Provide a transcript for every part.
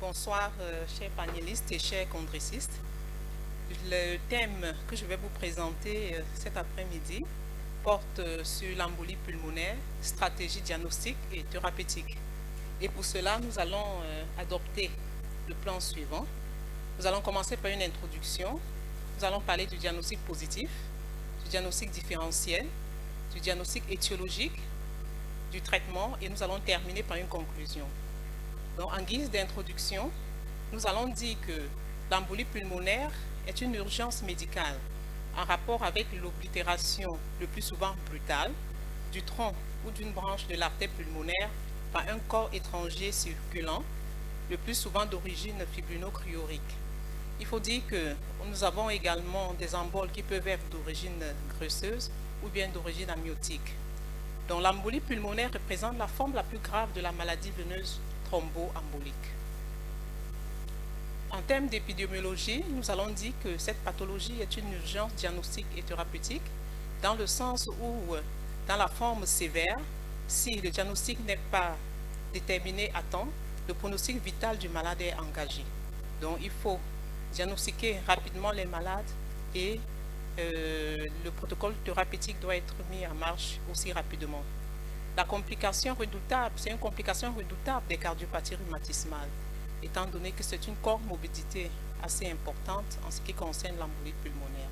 Bonsoir, chers panélistes et chers congressistes. Le thème que je vais vous présenter cet après-midi porte sur l'embolie pulmonaire, stratégie diagnostique et thérapeutique. Et pour cela, nous allons adopter le plan suivant. Nous allons commencer par une introduction. Nous allons parler du diagnostic positif, du diagnostic différentiel, du diagnostic étiologique, du traitement et nous allons terminer par une conclusion. Donc, en guise d'introduction, nous allons dire que l'embolie pulmonaire est une urgence médicale en rapport avec l'oblitération le plus souvent brutale du tronc ou d'une branche de l'artère pulmonaire par un corps étranger circulant, le plus souvent d'origine fibrino-cryorique. Il faut dire que nous avons également des emboles qui peuvent être d'origine graisseuse ou bien d'origine amniotique. Donc l'embolie pulmonaire représente la forme la plus grave de la maladie veineuse thromboembolique. En termes d'épidémiologie, nous allons dire que cette pathologie est une urgence diagnostique et thérapeutique dans le sens où, dans la forme sévère, si le diagnostic n'est pas déterminé à temps, le pronostic vital du malade est engagé. Donc il faut diagnostiquer rapidement les malades et le protocole thérapeutique doit être mis en marche aussi rapidement. La complication redoutable, c'est une complication redoutable des cardiopathies rhumatismales, étant donné que c'est une comorbidité assez importante en ce qui concerne l'embolie pulmonaire.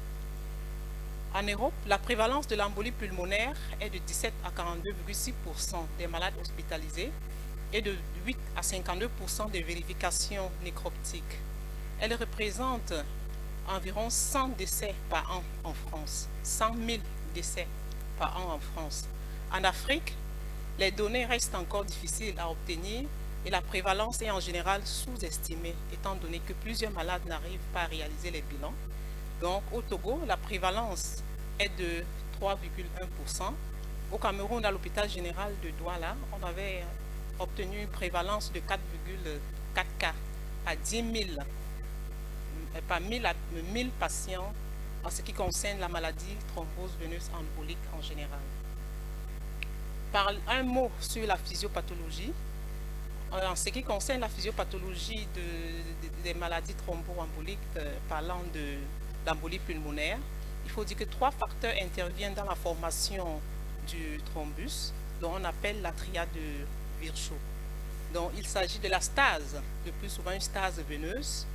En Europe, la prévalence de l'embolie pulmonaire est de 17 à 42,6% des malades hospitalisés et de 8 à 52% des vérifications nécroptiques. Elle représente environ 100 décès par an en France, 100 000 décès par an en France. En Afrique, les données restent encore difficiles à obtenir et la prévalence est en général sous-estimée, étant donné que plusieurs malades n'arrivent pas à réaliser les bilans. Donc, au Togo, la prévalence est de 3,1%. Au Cameroun, à l'hôpital général de Douala, on avait obtenu une prévalence de 4,4 cas à 10 000, par 1000 patients en ce qui concerne la maladie thrombose veineuse embolique en général. Par un mot sur la physiopathologie, en ce qui concerne la physiopathologie des maladies thromboemboliques, parlant de l'embolie pulmonaire, il faut dire que 3 facteurs interviennent dans la formation du thrombus, dont on appelle la triade de Virchow. Donc, il s'agit de la stase, le plus souvent une stase veineuse,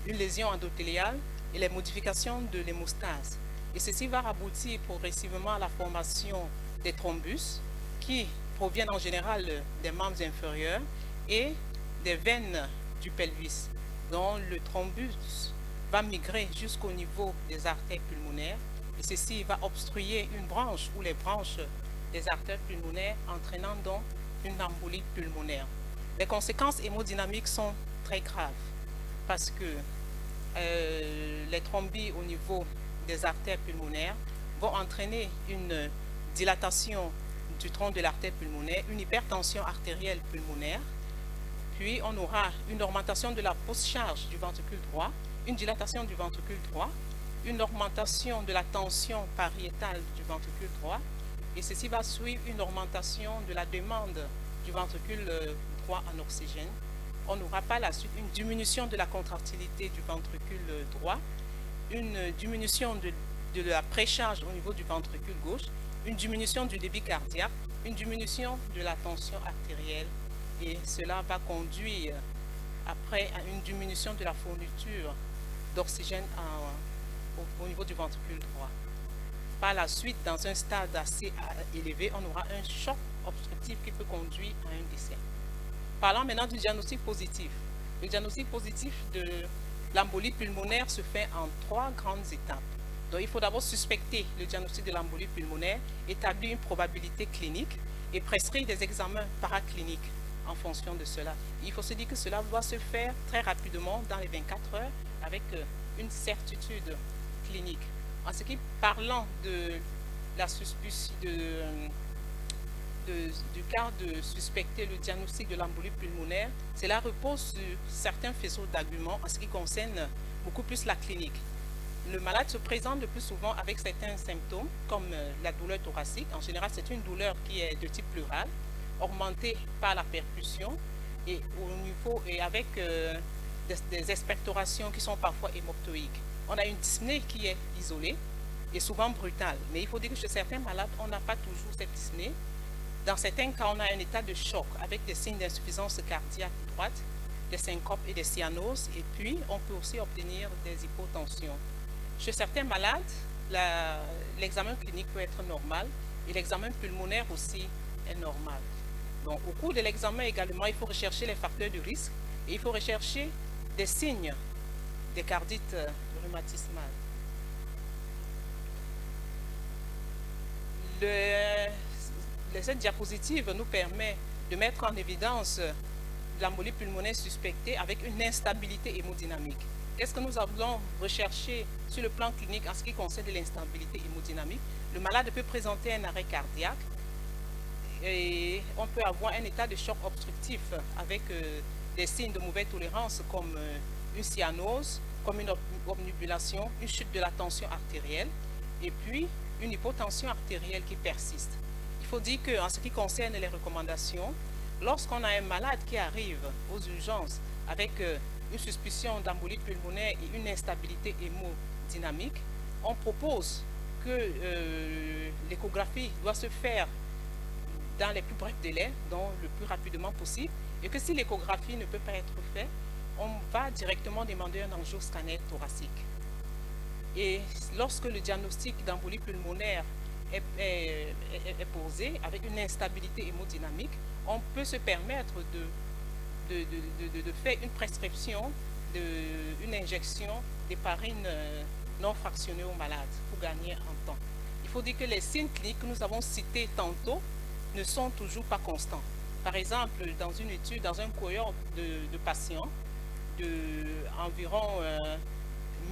une lésion endothéliale et les modifications de l'hémostase. Et ceci va aboutir progressivement à la formation des thrombus qui proviennent en général des membres inférieurs et des veines du pelvis. Donc le thrombus va migrer jusqu'au niveau des artères pulmonaires et ceci va obstruer une branche ou les branches des artères pulmonaires, entraînant donc une embolie pulmonaire. Les conséquences hémodynamiques sont très graves parce que les thrombis au niveau des artères pulmonaires vont entraîner une dilatation du tronc de l'artère pulmonaire, une hypertension artérielle pulmonaire, puis on aura une augmentation de la post-charge du ventricule droit, une dilatation du ventricule droit, une augmentation de la tension pariétale du ventricule droit, et ceci va suivre une augmentation de la demande du ventricule droit en oxygène. On aura par la suite une diminution de la contractilité du ventricule droit, une diminution de la précharge au niveau du ventricule gauche, une diminution du débit cardiaque, une diminution de la tension artérielle et cela va conduire après à une diminution de la fourniture d'oxygène au niveau du ventricule droit. Par la suite, dans un stade assez élevé, on aura un choc obstructif qui peut conduire à un décès. Parlons maintenant du diagnostic positif. Le diagnostic positif de l'embolie pulmonaire se fait en 3 grandes étapes. Donc, il faut d'abord suspecter le diagnostic de l'embolie pulmonaire, établir une probabilité clinique et prescrire des examens paracliniques en fonction de cela. Il faut se dire que cela doit se faire très rapidement dans les 24 heures avec une certitude clinique. En ce qui parlant de la suspicion du cas de suspecter le diagnostic de l'embolie pulmonaire, cela repose sur certains faisceaux d'arguments en ce qui concerne beaucoup plus la clinique. Le malade se présente le plus souvent avec certains symptômes comme la douleur thoracique. En général, c'est une douleur qui est de type pleural, augmentée par la percussion, et avec des expectorations qui sont parfois hémoptoïques. On a une dyspnée qui est isolée et souvent brutale, mais il faut dire que chez certains malades, on n'a pas toujours cette dyspnée. Dans certains cas, on a un état de choc avec des signes d'insuffisance cardiaque droite, des syncopes et des cyanoses, et puis on peut aussi obtenir des hypotensions. Chez certains malades, l'examen clinique peut être normal et l'examen pulmonaire aussi est normal. Donc, au cours de l'examen également, il faut rechercher les facteurs de risque et il faut rechercher des signes des cardites rhumatismales. Cette diapositive nous permet de mettre en évidence l'embolie pulmonaire suspectée avec une instabilité hémodynamique. Qu'est-ce que nous allons rechercher sur le plan clinique en ce qui concerne l'instabilité hémodynamique? Le malade peut présenter un arrêt cardiaque et on peut avoir un état de choc obstructif avec des signes de mauvaise tolérance comme une cyanose, comme une obnubilation, une chute de la tension artérielle et puis une hypotension artérielle qui persiste. Il faut dire qu'en ce qui concerne les recommandations, lorsqu'on a un malade qui arrive aux urgences avec une suspicion d'embolie pulmonaire et une instabilité hémodynamique, on propose que l'échographie doit se faire dans les plus brefs délais, donc le plus rapidement possible, et que si l'échographie ne peut pas être faite, on va directement demander un angioscanner thoracique. Et lorsque le diagnostic d'embolie pulmonaire est posé avec une instabilité hémodynamique, on peut se permettre de faire une prescription d'une injection d'héparine non fractionnée au malade pour gagner en temps. Il faut dire que les signes cliniques que nous avons cités tantôt ne sont toujours pas constants. Par exemple, dans une étude, dans un cohorte de patients d'environ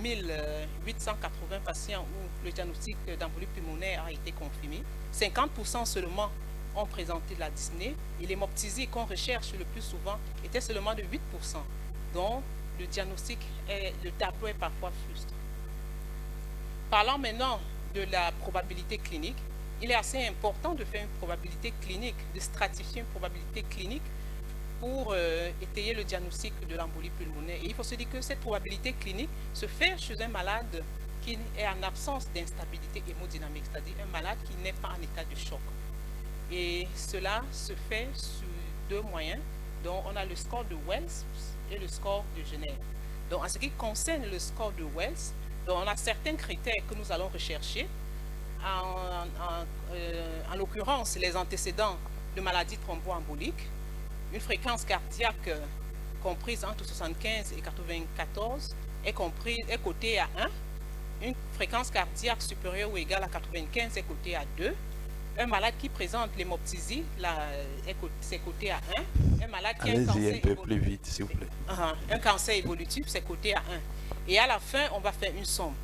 1880 patients où le diagnostic d'embolie pulmonaire a été confirmé, 50% seulement ont présenté de la dyspnée et l'hémoptysie qu'on recherche le plus souvent était seulement de 8%. Donc, le diagnostic, le tableau est parfois frustre. Parlant maintenant de la probabilité clinique, il est assez important de faire une probabilité clinique, de stratifier une probabilité clinique pour étayer le diagnostic de l'embolie pulmonaire. Et il faut se dire que cette probabilité clinique se fait chez un malade qui est en absence d'instabilité hémodynamique, c'est-à-dire un malade qui n'est pas en état de choc. Et cela se fait sur deux moyens. Donc, on a le score de Wells et le score de Genève. Donc, en ce qui concerne le score de Wells, donc, on a certains critères que nous allons rechercher. En l'occurrence, les antécédents de maladies thromboemboliques, une fréquence cardiaque comprise entre 75 et 94 est cotée à 1. Une fréquence cardiaque supérieure ou égale à 95 est cotée à 2. Un malade qui présente l'hémoptysie, c'est coté à 1. Un malade qui a un cancer un peu plus vite, s'il vous plaît. Un cancer évolutif, c'est coté à 1. Et à la fin, on va faire une somme.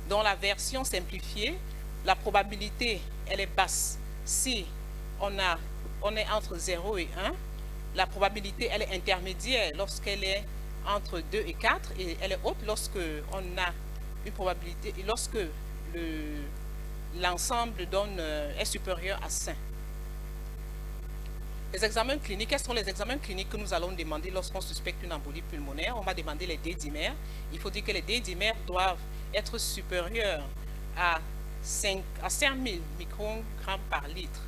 Dans la version simplifiée, la probabilité, elle est basse si on est entre 0 et 1. La probabilité, elle est intermédiaire lorsqu'elle est entre 2 et 4. Et elle est haute lorsque on a une probabilité, et lorsque l'ensemble est supérieur à 5. Les examens cliniques, quels sont les examens cliniques que nous allons demander lorsqu'on suspecte une embolie pulmonaire? On va demander les D-dimères. Il faut dire que les D-dimères doivent être supérieurs à 5000 microgrammes par litre.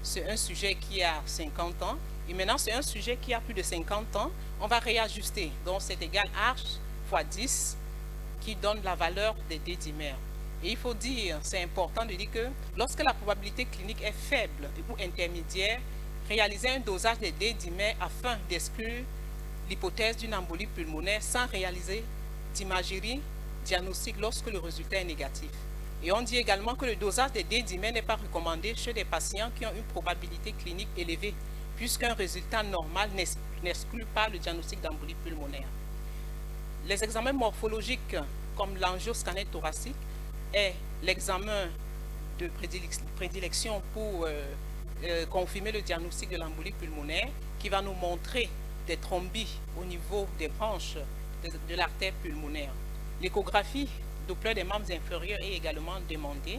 C'est un sujet qui a 50 ans. Et maintenant, c'est un sujet qui a plus de 50 ans. On va réajuster. Donc, c'est égal H fois 10 qui donne la valeur des D-dimères. Et il faut dire, c'est important de dire que lorsque la probabilité clinique est faible ou intermédiaire, réaliser un dosage des D-dimères afin d'exclure l'hypothèse d'une embolie pulmonaire sans réaliser d'imagerie diagnostique lorsque le résultat est négatif. Et on dit également que le dosage des D-dimères n'est pas recommandé chez des patients qui ont une probabilité clinique élevée, puisqu'un résultat normal n'exclut pas le diagnostic d'embolie pulmonaire. Les examens morphologiques comme l'angioscanner thoracique est l'examen de prédilection pour confirmer le diagnostic de l'embolie pulmonaire qui va nous montrer des thrombis au niveau des branches de l'artère pulmonaire. L'échographie Doppler des membres inférieurs est également demandée.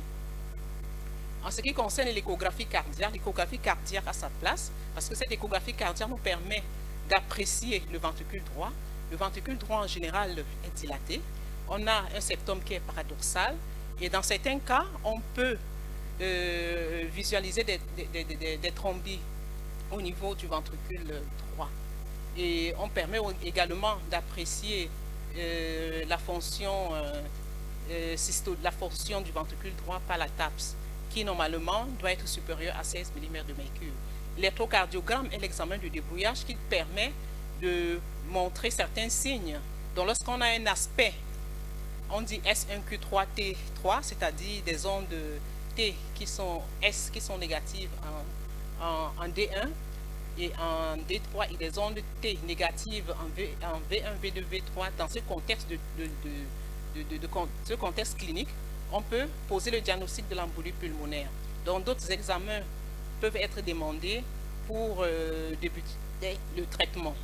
En ce qui concerne l'échographie cardiaque a sa place parce que cette échographie cardiaque nous permet d'apprécier le ventricule droit. Le ventricule droit en général est dilaté. On a un septum qui est paradoxal et dans certains cas, on peut visualiser des thrombis au niveau du ventricule droit. Et on permet également d'apprécier la fonction du ventricule droit par la TAPS, qui normalement doit être supérieure à 16 mm de mercure. L'électrocardiogramme est l'examen de débrouillage qui permet de montrer certains signes. Donc lorsqu'on a un aspect, on dit S1Q3T3, c'est-à-dire des ondes T qui sont négatives en D1 et en D3 et des ondes T négatives en V1, V2, V3. Dans ce contexte ce contexte clinique, on peut poser le diagnostic de l'embolie pulmonaire. Donc d'autres examens peuvent être demandés pour débuter le traitement.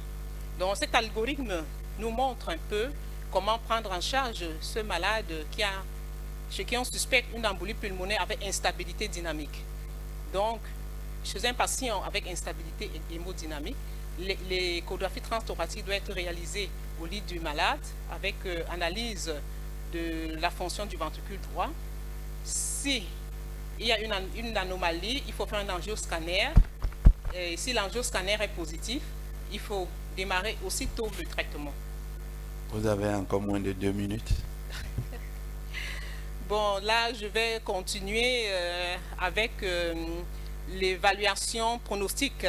Donc cet algorithme nous montre un peu comment prendre en charge ce malade chez qui on suspecte une embolie pulmonaire avec instabilité dynamique. Donc, chez un patient avec instabilité hémodynamique, l'échographie transthoracique doit être réalisée au lit du malade avec analyse de la fonction du ventricule droit. Si il y a une anomalie, il faut faire un angioscanner. Et si l'angioscanner est positif, il faut démarrer aussitôt le traitement. Vous avez encore moins de 2 minutes. Bon, là, je vais continuer avec l'évaluation pronostique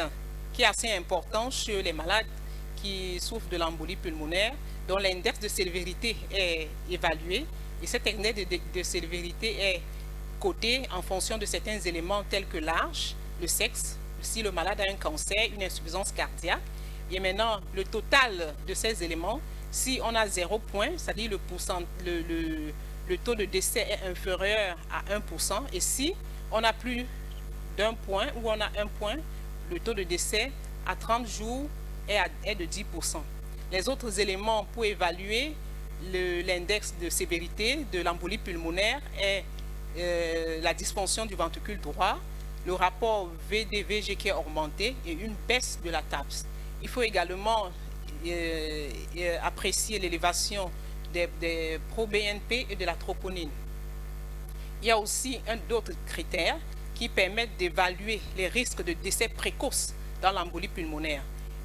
qui est assez importante chez les malades qui souffrent de l'embolie pulmonaire, dont l'index de sévérité est évalué. Et cet index de sévérité est coté en fonction de certains éléments tels que l'âge, le sexe, si le malade a un cancer, une insuffisance cardiaque. Et maintenant, le total de ces éléments, si on a 0 point, c'est-à-dire le taux de décès est inférieur à 1%, et si on a plus d'un point ou on a un point, le taux de décès à 30 jours est de 10%. Les autres éléments pour évaluer l'index de sévérité de l'embolie pulmonaire est la dysfonction du ventricule droit, le rapport VD-VG qui est augmenté et une baisse de la TAPS. Il faut également apprécier l'élévation des pro-BNP et de la troponine. Il y a aussi d'autres critères qui permettent d'évaluer les risques de décès précoce dans l'embolie pulmonaire.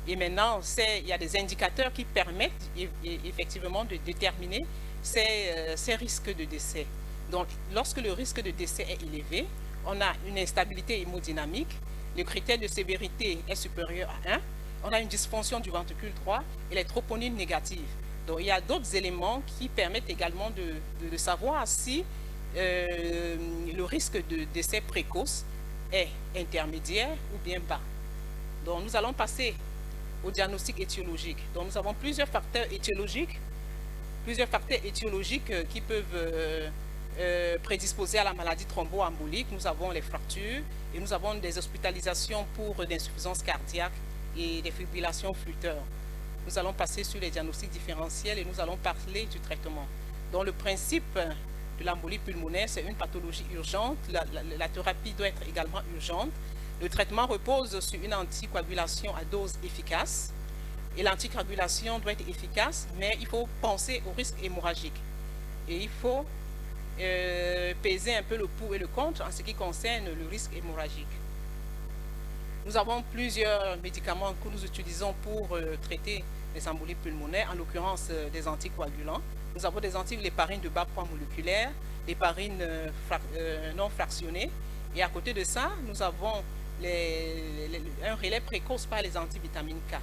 Et maintenant, il y a des indicateurs qui permettent effectivement de déterminer ces risques de décès. Donc, lorsque le risque de décès est élevé, on a une instabilité hémodynamique, le critère de sévérité est supérieur à 1, on a une dysfonction du ventricule droit et les troponines négatives. Donc, il y a d'autres éléments qui permettent également de savoir si le risque de décès précoce est intermédiaire ou bien bas. Donc, nous allons passer au diagnostic étiologique. Donc, nous avons plusieurs facteurs étiologiques qui peuvent prédisposer à la maladie thromboembolique. Nous avons les fractures et nous avons des hospitalisations pour d'insuffisance cardiaque et des fibrillations flûteurs. Nous allons passer sur les diagnostics différentiels et nous allons parler du traitement. Donc, le principe de l'embolie pulmonaire, c'est une pathologie urgente. La thérapie doit être également urgente. Le traitement repose sur une anticoagulation à dose efficace. Et l'anticoagulation doit être efficace, mais il faut penser au risque hémorragique. Et il faut peser un peu le pour et le contre en ce qui concerne le risque hémorragique. Nous avons plusieurs médicaments que nous utilisons pour traiter les embolies pulmonaires, en l'occurrence des anticoagulants. Nous avons des antiléparines de bas poids moléculaire, l'héparine non fractionnée. Et à côté de ça, nous avons un relais précoce par les antivitamines K.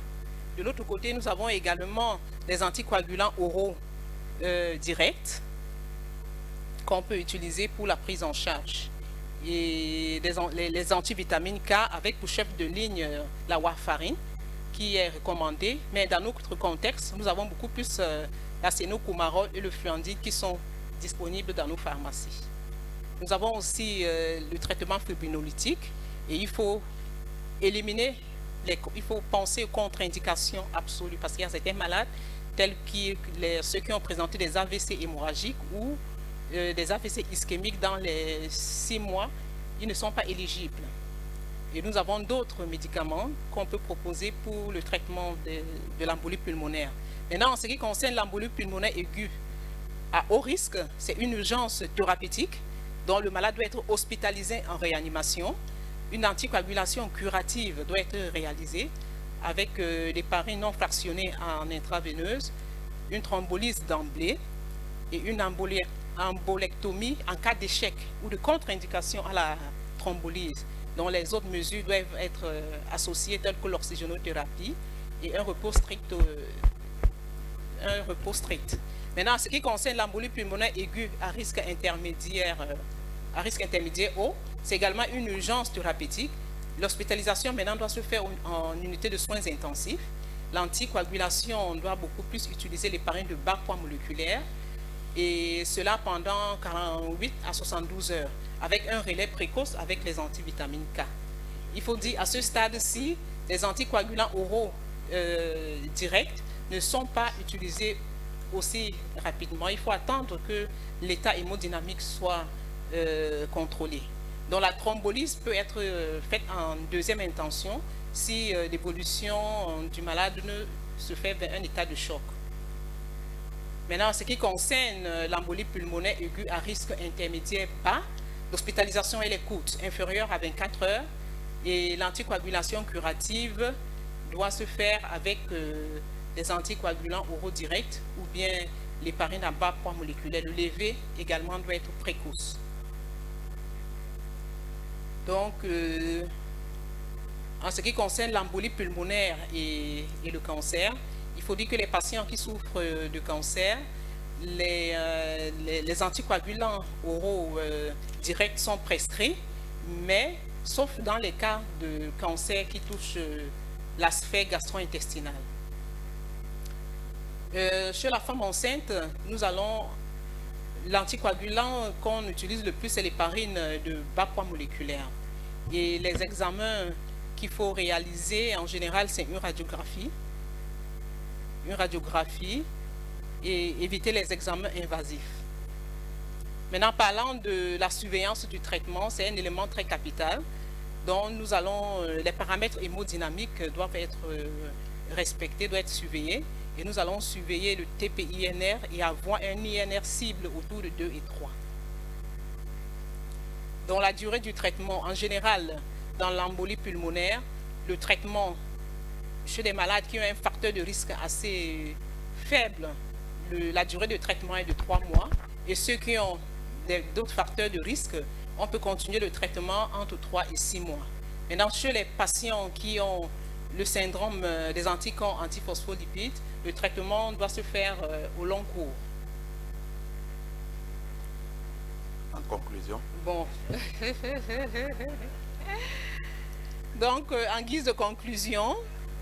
De l'autre côté, nous avons également des anticoagulants oraux directs qu'on peut utiliser pour la prise en charge. Et les antivitamines K avec pour chef de ligne la warfarine qui est recommandée, mais dans notre contexte, nous avons beaucoup plus la cénocomarol et le fluandide qui sont disponibles dans nos pharmacies. Nous avons aussi le traitement fibrinolytique et il faut penser aux contre-indications absolues parce qu'il y a certains malades tels que ceux qui ont présenté des AVC hémorragiques ou des AVC ischémiques dans les 6 mois, ils ne sont pas éligibles. Et nous avons d'autres médicaments qu'on peut proposer pour le traitement de l'embolie pulmonaire. Maintenant, en ce qui concerne l'embolie pulmonaire aiguë à haut risque, c'est une urgence thérapeutique dont le malade doit être hospitalisé en réanimation. Une anticoagulation curative doit être réalisée avec l'héparine non fractionnée en intraveineuse, une thrombolyse d'emblée et une embolectomie en cas d'échec ou de contre-indication à la thrombolyse, dont les autres mesures doivent être associées telles que l'oxygénothérapie et un repos strict. Maintenant, en ce qui concerne l'embolie pulmonaire aiguë à risque intermédiaire haut, c'est également une urgence thérapeutique. L'hospitalisation maintenant doit se faire en unité de soins intensifs. L'anticoagulation doit beaucoup plus utiliser l'héparine de bas poids moléculaire et cela pendant 48 à 72 heures avec un relais précoce avec les antivitamines K. Il faut dire à ce stade-ci, les anticoagulants oraux directs ne sont pas utilisés aussi rapidement. Il faut attendre que l'état hémodynamique soit contrôlé. Donc la thrombolyse peut être faite en deuxième intention si l'évolution du malade ne se fait vers un état de choc. Maintenant, en ce qui concerne l'embolie pulmonaire aiguë à risque intermédiaire bas, l'hospitalisation elle est courte, inférieure à 24 heures, et l'anticoagulation curative doit se faire avec des anticoagulants oraux directs ou bien l'héparine à bas poids moléculaire. Le lever également doit être précoce. Donc, en ce qui concerne l'embolie pulmonaire et le cancer, il faut dire que les patients qui souffrent de cancer, les anticoagulants oraux directs sont prescrits, mais sauf dans les cas de cancer qui touchent la sphère gastro-intestinale. Chez la femme enceinte, nous allons, l'anticoagulant qu'on utilise le plus, c'est l'héparine de bas poids moléculaire. Et les examens qu'il faut réaliser, en général, c'est une radiographie et éviter les examens invasifs. Maintenant, parlant de la surveillance du traitement, c'est un élément très capital. Donc, nous allons, les paramètres hémodynamiques doivent être respectés, doivent être surveillés. Et nous allons surveiller le TPINR et avoir un INR cible autour de 2 et 3. Dans la durée du traitement, en général, dans l'embolie pulmonaire, le traitement chez des malades qui ont un facteur de risque assez faible, la durée de traitement est de 3 mois. Et ceux qui ont d'autres facteurs de risque, on peut continuer le traitement entre 3 et 6 mois. Maintenant, chez les patients qui ont le syndrome des anticorps antiphospholipides, le traitement doit se faire au long cours. En conclusion. Bon. Donc, en guise de conclusion,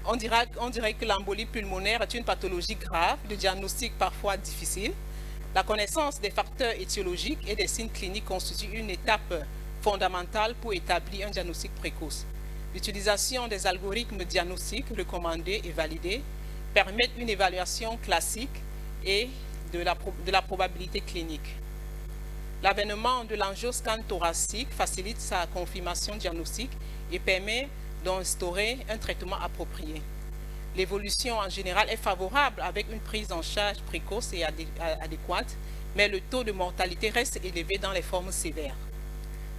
on dirait que l'embolie pulmonaire est une pathologie grave, de diagnostic parfois difficile. La connaissance des facteurs étiologiques et des signes cliniques constitue une étape fondamentale pour établir un diagnostic précoce. L'utilisation des algorithmes diagnostiques recommandés et validés permettent une évaluation classique et de la probabilité clinique. L'avènement de l'angioscan thoracique facilite sa confirmation diagnostique et permet d'instaurer un traitement approprié. L'évolution en général est favorable avec une prise en charge précoce et adéquate, mais le taux de mortalité reste élevé dans les formes sévères.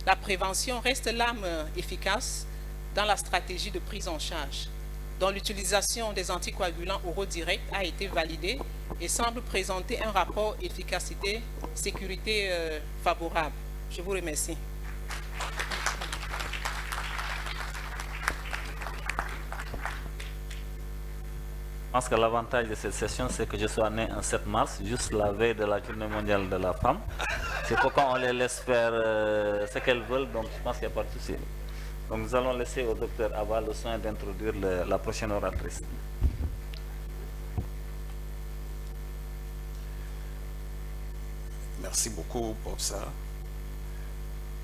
La prévention reste l'arme efficace dans la stratégie de prise en charge, dont l'utilisation des anticoagulants oraux directs a été validée et semble présenter un rapport efficacité-sécurité favorable. Je vous remercie. Je pense que l'avantage de cette session, c'est que je sois né un 7 mars, juste la veille de la Journée mondiale de la femme. C'est pourquoi on les laisse faire ce qu'elles veulent, donc je pense qu'il n'y a pas de souci. Donc nous allons laisser au docteur Abba le soin d'introduire la prochaine oratrice. Merci beaucoup pour ça.